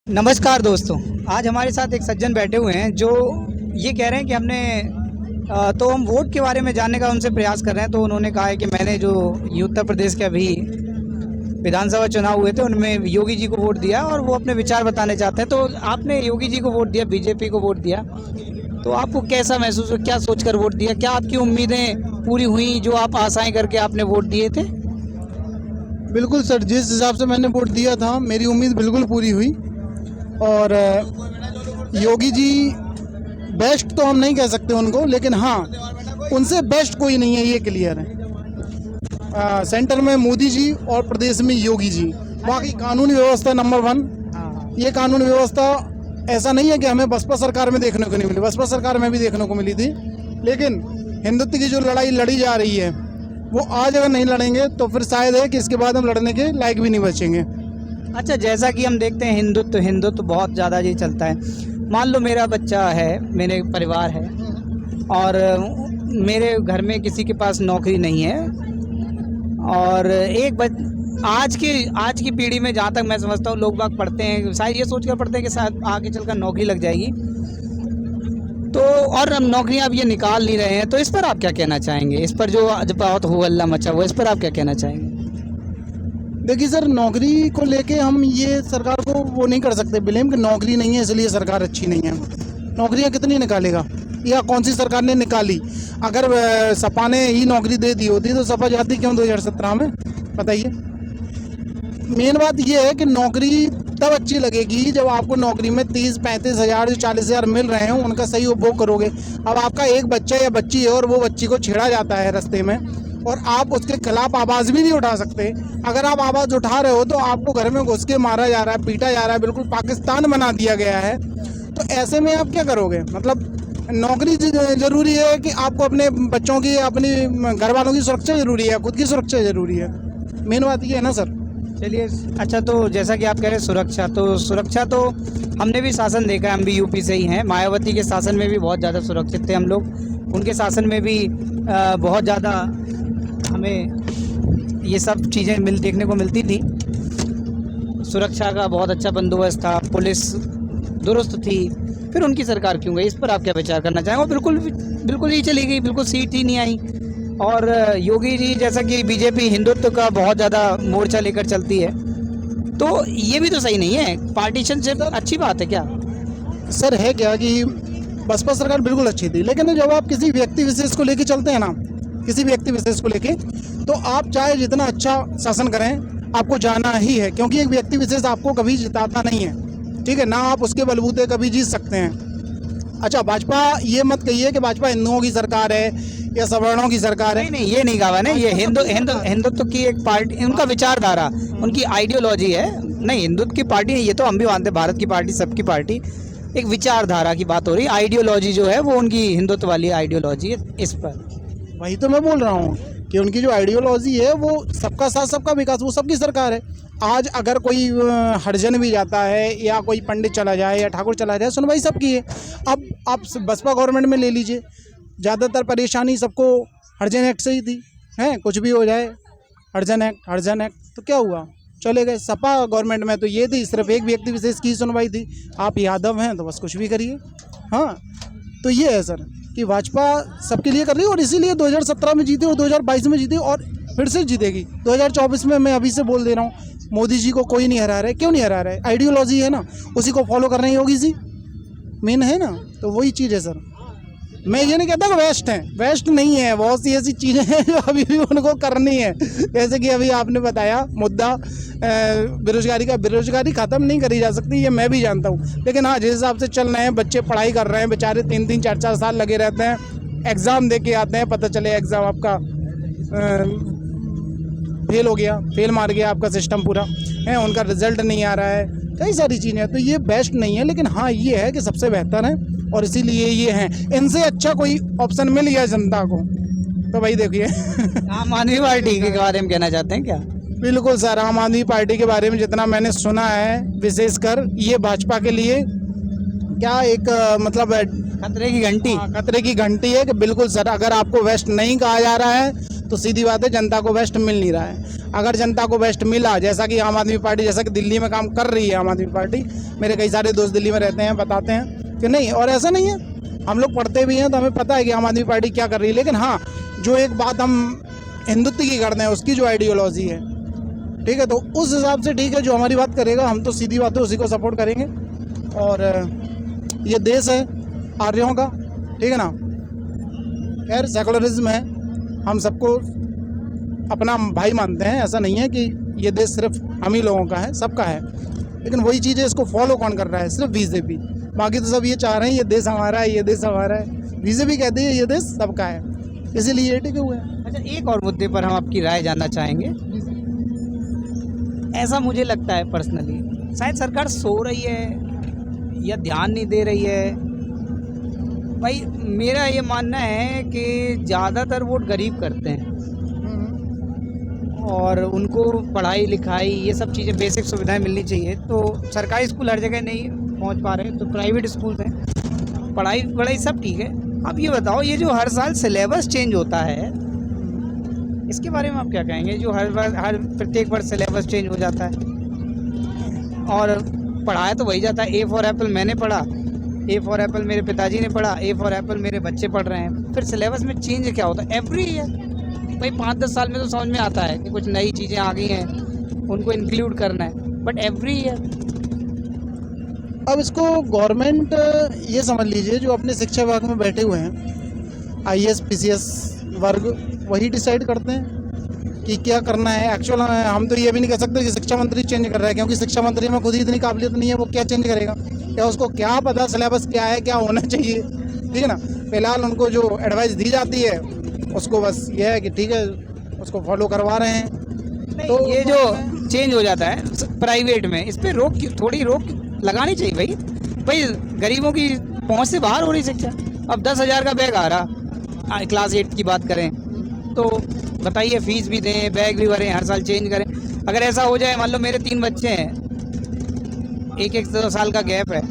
नमस्कार दोस्तों। आज हमारे साथ एक सज्जन बैठे हुए हैं जो ये कह रहे हैं कि तो हम वोट के बारे में जानने का उनसे प्रयास कर रहे हैं। तो उन्होंने कहा है कि मैंने जो ये उत्तर प्रदेश के अभी विधानसभा चुनाव हुए थे उनमें योगी जी को वोट दिया और वो अपने विचार बताने चाहते हैं। तो आपने योगी जी को वोट दिया, बीजेपी को वोट दिया, तो आपको कैसा महसूस हुआ, क्या सोचकर वोट दिया, क्या आपकी उम्मीदें पूरी हुई जो आप आशाएं करके आपने वोट दिए थे? बिल्कुल सर, जिस हिसाब से मैंने वोट दिया था मेरी उम्मीद बिल्कुल पूरी हुई। और योगी जी बेस्ट तो हम नहीं कह सकते उनको, लेकिन हाँ उनसे बेस्ट कोई नहीं है, ये क्लियर है। सेंटर में मोदी जी और प्रदेश में योगी जी। बाकी कानूनी व्यवस्था नंबर 1। ये कानूनी व्यवस्था ऐसा नहीं है कि हमें बसपा सरकार में देखने को नहीं मिली, बसपा सरकार में भी देखने को मिली थी। लेकिन हिंदुत्व की जो लड़ाई लड़ी जा रही है वो आज अगर नहीं लड़ेंगे तो फिर शायद है कि इसके बाद हम लड़ने के लायक भी नहीं बचेंगे। अच्छा, जैसा कि हम देखते हैं हिंदुत्व बहुत ज़्यादा ये चलता है। मान लो मेरा बच्चा है, मेरे परिवार है और मेरे घर में किसी के पास नौकरी नहीं है और आज की पीढ़ी में जहाँ तक मैं समझता हूँ लोग बाग पढ़ते हैं, शायद ये सोचकर पढ़ते हैं कि शायद आगे चलकर नौकरी लग जाएगी, तो और हम नौकरियां अब ये निकाल नहीं रहे हैं। तो इस पर आप क्या कहना चाहेंगे? इस पर जो बहुत हो हल्ला मचा हुआ, इस पर आप क्या कहना चाहेंगे? देखिए सर, नौकरी को लेके हम ये सरकार को वो नहीं कर सकते ब्लेम कि नौकरी नहीं है इसलिए सरकार अच्छी नहीं है। नौकरियां कितनी निकालेगा या कौन सी सरकार ने निकाली? अगर सपा ने ही नौकरी दे दी होती तो सपा जाती क्यों 2017 में? बताइए। मेन बात ये है कि नौकरी तब अच्छी लगेगी जब आपको नौकरी में 30-35 हज़ार 40 हज़ार मिल रहे हैं, उनका सही उपभोग करोगे। अब आपका एक बच्चा या बच्ची है और वो बच्ची को छेड़ा जाता है रास्ते में और आप उसके खिलाफ आवाज़ भी नहीं उठा सकते। अगर आप आवाज़ उठा रहे हो तो आपको घर में घुस के मारा जा रहा है, पीटा जा रहा है, बिल्कुल पाकिस्तान बना दिया गया है। तो ऐसे में आप क्या करोगे? मतलब नौकरी ज़रूरी है कि आपको अपने बच्चों की, अपनी घर वालों की सुरक्षा ज़रूरी है, खुद की सुरक्षा ज़रूरी है। मेन बात ये है ना सर। चलिए, अच्छा, तो जैसा कि आप कह रहे हैं सुरक्षा तो हमने भी शासन देखा है, हम भी यूपी से ही हैं। मायावती के शासन में भी बहुत ज़्यादा सुरक्षित थे हम लोग, उनके शासन में भी बहुत ज़्यादा हमें ये सब चीज़ें देखने को मिलती थी। सुरक्षा का बहुत अच्छा बंदोबस्त था, पुलिस दुरुस्त थी। फिर उनकी सरकार क्यों गई? इस पर आप क्या विचार करना चाहेंगे? बिल्कुल ही चली गई, बिल्कुल सीट ही नहीं आई। और योगी जी जैसा कि बीजेपी हिंदुत्व का बहुत ज़्यादा मोर्चा लेकर चलती है, तो ये भी तो सही नहीं है। पार्टीशन से अच्छी बात है क्या? सर है क्या कि बसपा सरकार बिल्कुल अच्छी थी, लेकिन जब आप किसी व्यक्ति विशेष को लेके चलते हैं ना, किसी व्यक्ति विशेष को लेके, तो आप चाहे जितना अच्छा शासन करें आपको जाना ही है, क्योंकि एक व्यक्ति विशेष आपको कभी जिताता नहीं है। ठीक है ना, आप उसके बलबूते कभी जीत सकते हैं। अच्छा, भाजपा ये मत कहिए कि भाजपा हिंदुओं की सरकार है या सवर्णों की सरकार है। नहीं, ये नहीं कहा ना। ये हिंदुत्व की एक पार्टी, उनका विचारधारा, उनकी आइडियोलॉजी है। नहीं, हिंदुत्व की पार्टी है, ये तो हम भी मानते हैं, भारत की पार्टी, सबकी पार्टी। एक विचारधारा की बात हो रही है, आइडियोलॉजी जो है वो उनकी हिंदुत्व वाली आइडियोलॉजी है। इस पर वही तो मैं बोल रहा हूँ कि उनकी जो आइडियोलॉजी है वो सबका साथ सबका विकास, वो सबकी सरकार है। आज अगर कोई हरिजन भी जाता है या कोई पंडित चला जाए या ठाकुर चला जाए, सुनवाई सबकी है। अब आप बसपा गवर्नमेंट में ले लीजिए, ज़्यादातर परेशानी सबको हरिजन एक्ट से ही थी, हैं कुछ भी हो जाए हरिजन एक्ट, तो क्या हुआ, चले गए। सपा गवर्नमेंट में तो ये थी, सिर्फ एक व्यक्ति विशेष की सुनवाई थी। आप यादव हैं तो बस कुछ भी करिए। हाँ, तो ये है सर कि भाजपा सबके लिए कर रही है और इसीलिए 2017 में जीती और 2022 में जीती और फिर से जीतेगी 2024 में। मैं अभी से बोल दे रहा हूँ, मोदी जी को कोई नहीं हरा रहा है। क्यों नहीं हरा रहा है? आइडियोलॉजी है ना, उसी को फॉलो कर रहे हैं योगी जी, मेन है ना। तो वही चीज़ है सर। मैं ये नहीं कहता कि वेस्ट नहीं है, बहुत सी ऐसी चीज़ें हैं जो अभी भी उनको करनी है। जैसे कि अभी आपने बताया मुद्दा बेरोजगारी का, बेरोजगारी ख़त्म नहीं करी जा सकती, ये मैं भी जानता हूँ। लेकिन हाँ, जिस हिसाब से चल रहे हैं, बच्चे पढ़ाई कर रहे हैं, बेचारे 3-3 4-4 साल लगे रहते हैं, एग्ज़ाम दे के आते हैं, पता चले एग्ज़ाम आपका फेल हो गया, फेल मार गया आपका सिस्टम पूरा है, उनका रिजल्ट नहीं आ रहा है, कई सारी चीज़ें हैं। तो ये बेस्ट नहीं है, लेकिन हाँ ये है कि सबसे बेहतर है और इसीलिए ये हैं। इनसे अच्छा कोई ऑप्शन मिल गया जनता को तो भाई देखिए। आम आदमी पार्टी के बारे में कहना चाहते हैं क्या? बिल्कुल सर, आम आदमी पार्टी के बारे में जितना मैंने सुना है, विशेषकर ये भाजपा के लिए क्या एक मतलब खतरे की घंटी, खतरे की घंटी है कि बिल्कुल सर, अगर आपको वेस्ट नहीं कहा जा रहा है तो सीधी बात है जनता को बेस्ट मिल नहीं रहा है। अगर जनता को बेस्ट मिला, जैसा कि आम आदमी पार्टी जैसा कि दिल्ली में काम कर रही है आम आदमी पार्टी, मेरे कई सारे दोस्त दिल्ली में रहते हैं, बताते हैं कि नहीं, और ऐसा नहीं है, हम लोग पढ़ते भी हैं तो हमें पता है कि आम आदमी पार्टी क्या कर रही है। लेकिन हाँ, जो एक बात हम हिंदुत्व की करते हैं, उसकी जो आइडियोलॉजी है, ठीक है, तो उस हिसाब से ठीक है, जो हमारी बात करेगा हम तो सीधी बात है उसी को सपोर्ट करेंगे। और ये देश है आर्यों का, ठीक है ना, खैर सेकुलरिज्म है, हम सबको अपना भाई मानते हैं, ऐसा नहीं है कि ये देश सिर्फ हम ही लोगों का है, सबका है। लेकिन वही चीज़ें इसको फॉलो कौन कर रहा है? सिर्फ बीजेपी। बाकी तो सब ये चाह रहे हैं ये देश हमारा है, ये देश हमारा है। बीजेपी कहती है ये देश सबका है, इसीलिए ये टिके हुए हैं। अच्छा, एक और मुद्दे पर हम आपकी राय जानना चाहेंगे। ऐसा मुझे लगता है पर्सनली, शायद सरकार सो रही है या ध्यान नहीं दे रही है। भाई मेरा ये मानना है कि ज़्यादातर वोट गरीब करते हैं और उनको पढ़ाई लिखाई ये सब चीज़ें बेसिक सुविधाएं मिलनी चाहिए। तो सरकारी स्कूल हर जगह नहीं पहुंच पा रहे, तो प्राइवेट स्कूल हैं, पढ़ाई सब ठीक है। अब ये बताओ, ये जो हर साल सिलेबस चेंज होता है, इसके बारे में आप क्या कहेंगे? जो हर प्रत्येक बार सिलेबस चेंज हो जाता है और पढ़ाया तो वही जाता है। ए फॉर एप्पल मैंने पढ़ा, ए फॉर एप्पल मेरे पिताजी ने पढ़ा, ए फॉर एप्पल मेरे बच्चे पढ़ रहे हैं। फिर सिलेबस में चेंज क्या होता है? एवरी ईयर भाई 5-10 साल में तो समझ में आता है कि कुछ नई चीज़ें आ गई हैं, उनको इंक्लूड करना है, बट एवरी ईयर। अब इसको गवर्नमेंट ये समझ लीजिए, जो अपने शिक्षा विभाग में बैठे हुए हैं IAS PCS वर्ग, वही डिसाइड करते हैं कि क्या करना है। एक्चुअल हम तो ये भी नहीं कह सकते कि शिक्षा मंत्री चेंज कर रहा है, क्योंकि शिक्षा मंत्री में खुद ही इतनी काबिलियत नहीं है, वो क्या चेंज करेगा? क्या उसको क्या पता सिलेबस क्या है, क्या होना चाहिए? ठीक है ना, फिलहाल उनको जो एडवाइस दी जाती है उसको बस ये है कि ठीक है उसको फॉलो करवा रहे हैं। तो ये जो चेंज हो जाता है प्राइवेट में, इस पर थोड़ी रोक लगानी चाहिए भाई। भाई गरीबों की पहुंच से बाहर हो रही शिक्षा। अब 10,000 का बैग आ रहा, क्लास 8 की बात करें तो बताइए, फीस भी दें, बैग भी भरें, हर साल चेंज करें। अगर ऐसा हो जाए, मान लो मेरे 3 बच्चे हैं, 1-1 साल का गैप है,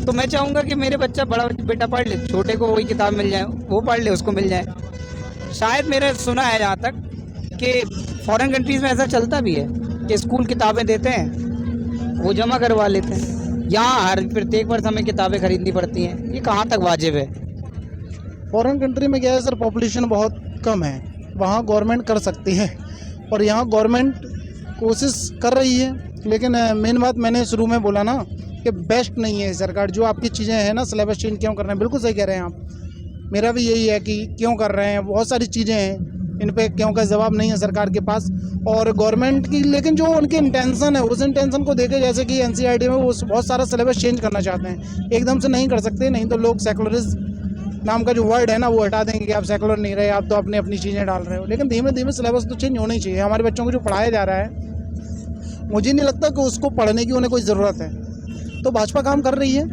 तो मैं चाहूँगा कि मेरे बच्चा बड़ा बेटा पढ़ ले, छोटे को वही किताब मिल जाए, वो पढ़ ले, उसको मिल जाए। शायद मैंने सुना है जहाँ तक कि फॉरेन कंट्रीज़ में ऐसा चलता भी है कि स्कूल किताबें देते हैं, वो जमा करवा लेते हैं। यहाँ हर प्रत्येक वर्ष हमें किताबें खरीदनी पड़ती हैं, ये कहाँ तक वाजिब है? फॉरेन कंट्री में क्या है सर, पॉपुलेशन बहुत कम है, वहाँ गवर्नमेंट कर सकती है, और यहाँ गवर्नमेंट कोशिश कर रही है। लेकिन मेन बात मैंने शुरू में बोला ना कि बेस्ट नहीं है सरकार। जो आपकी चीज़ें हैं ना, सिलेबस चेंज क्यों कर रहे हैं, बिल्कुल सही कह रहे हैं आप। मेरा भी यही है कि क्यों कर रहे हैं, बहुत सारी चीज़ें हैं, इन पे क्यों का जवाब नहीं है सरकार के पास और गवर्नमेंट की। लेकिन जो उनकी इंटेंशन है, उस इंटेंशन को देखे, जैसे कि NCERT में वो बहुत सारा सिलेबस चेंज करना चाहते हैं, एकदम से नहीं कर सकते, नहीं तो लोग सेकुलरिज्म नाम का जो वर्ड है ना वो हटा देंगे कि आप सेकुलर नहीं रहे, आप तो अपनी चीज़ें डाल रहे हो। लेकिन धीमे धीमे सिलेबस तो चेंज होना ही चाहिए। हमारे बच्चों को जो पढ़ाया जा रहा है, मुझे नहीं लगता कि उसको पढ़ने की उन्हें कोई ज़रूरत है। तो भाजपा काम कर रही है,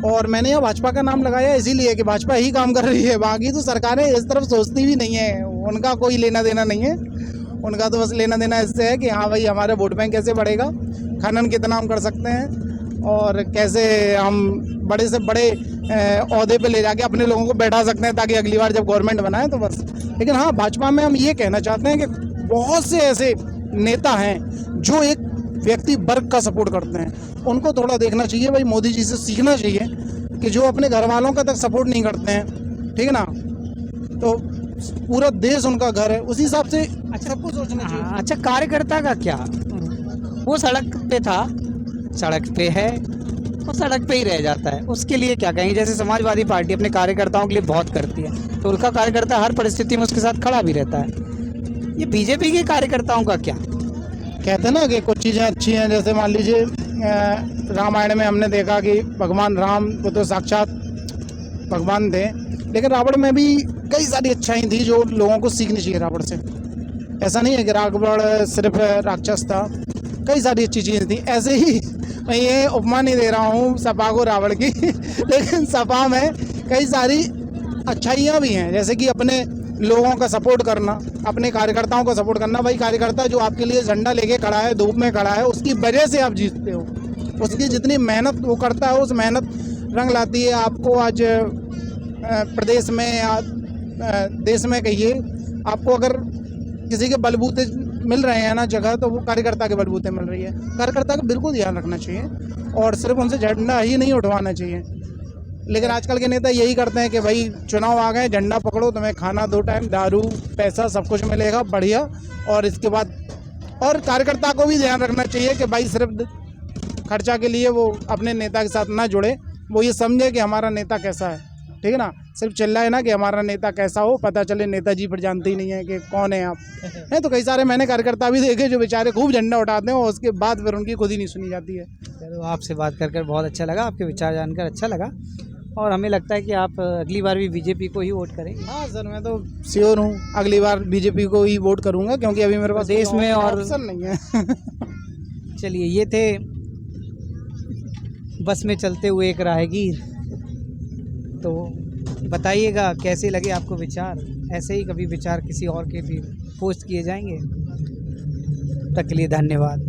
और मैंने यहाँ भाजपा का नाम लगाया इसीलिए कि भाजपा ही काम कर रही है। बाकी तो सरकारें इस तरफ सोचती भी नहीं है, उनका कोई लेना देना नहीं है। उनका तो बस लेना देना इससे है कि हाँ भाई हमारा वोट बैंक कैसे बढ़ेगा, खनन कितना हम कर सकते हैं, और कैसे हम बड़े से बड़े ओहदे पे ले जाके अपने लोगों को बैठा सकते हैं, ताकि अगली बार जब गवर्नमेंट बनाए तो बस। लेकिन हाँ, भाजपा में हम ये कहना चाहते हैं कि बहुत से ऐसे नेता हैं जो एक व्यक्ति वर्ग का सपोर्ट करते हैं, उनको थोड़ा देखना चाहिए भाई, मोदी जी से सीखना चाहिए कि जो अपने घर वालों का तक सपोर्ट नहीं करते हैं, ठीक है ना, तो पूरा देश उनका घर है, उसी हिसाब से सबको सोचना चाहिए। अच्छा, कार्यकर्ता का क्या? वो सड़क पे था, सड़क पे है, वो सड़क पे ही रह जाता है, उसके लिए क्या कहेंगे? जैसे समाजवादी पार्टी अपने कार्यकर्ताओं के लिए बहुत करती है, तो उनका कार्यकर्ता हर परिस्थिति में उसके साथ खड़ा भी रहता है। ये बीजेपी के कार्यकर्ताओं का क्या? कहते हैं ना कि कुछ चीज़ें अच्छी हैं, जैसे मान लीजिए रामायण में हमने देखा कि भगवान राम को तो साक्षात भगवान थे, लेकिन रावण में भी कई सारी अच्छाई थी जो लोगों को सीखनी चाहिए रावण से। ऐसा नहीं है कि रावण सिर्फ राक्षस था, कई सारी अच्छी चीज़ें थी। ऐसे ही मैं ये उपमा नहीं दे रहा हूँ सपा को रावण की लेकिन सपा में कई सारी अच्छाइयाँ भी हैं, जैसे कि अपने लोगों का सपोर्ट करना, अपने कार्यकर्ताओं का सपोर्ट करना। भाई कार्यकर्ता जो आपके लिए झंडा लेके खड़ा है, धूप में खड़ा है, उसकी वजह से आप जीतते हो, उसकी जितनी मेहनत वो करता है, उस मेहनत रंग लाती है। आपको आज प्रदेश में या देश में कहिए आपको अगर किसी के बलबूते मिल रहे हैं ना जगह, तो वो कार्यकर्ता के बलबूते मिल रही है। कार्यकर्ता का बिल्कुल ध्यान रखना चाहिए और सिर्फ उनसे झंडा ही नहीं उठवाना चाहिए। लेकिन आजकल के नेता यही करते हैं कि भाई चुनाव आ गए, झंडा पकड़ो, तुम्हें खाना 2 टाइम, दारू, पैसा सब कुछ मिलेगा बढ़िया। और इसके बाद और कार्यकर्ता को भी ध्यान रखना चाहिए कि भाई सिर्फ खर्चा के लिए वो अपने नेता के साथ ना जुड़े, वो ये समझे कि हमारा नेता कैसा है, ठीक है ना। सिर्फ चिल्लाए ना कि हमारा नेता कैसा हो, पता चले नेताजी पर जानते ही नहीं है कि कौन है आप। है तो कई सारे मैंने कार्यकर्ता भी देखे जो बेचारे खूब झंडा उठाते हैं और उसके बाद फिर उनकी खुद ही नहीं सुनी जाती है। चलो, आपसे बात कर बहुत अच्छा लगा, आपके विचार जानकर अच्छा लगा और हमें लगता है कि आप अगली बार भी बीजेपी को ही वोट करेंगे। हाँ सर, मैं तो श्योर हूँ अगली बार बीजेपी को ही वोट करूँगा, क्योंकि अभी मेरे पास देश में और ऑप्शन नहीं है। चलिए, ये थे बस में चलते हुए एक राहगीर। तो बताइएगा कैसे लगे आपको विचार, ऐसे ही कभी विचार किसी और के भी पोस्ट किए जाएंगे। तब तक के लिए धन्यवाद।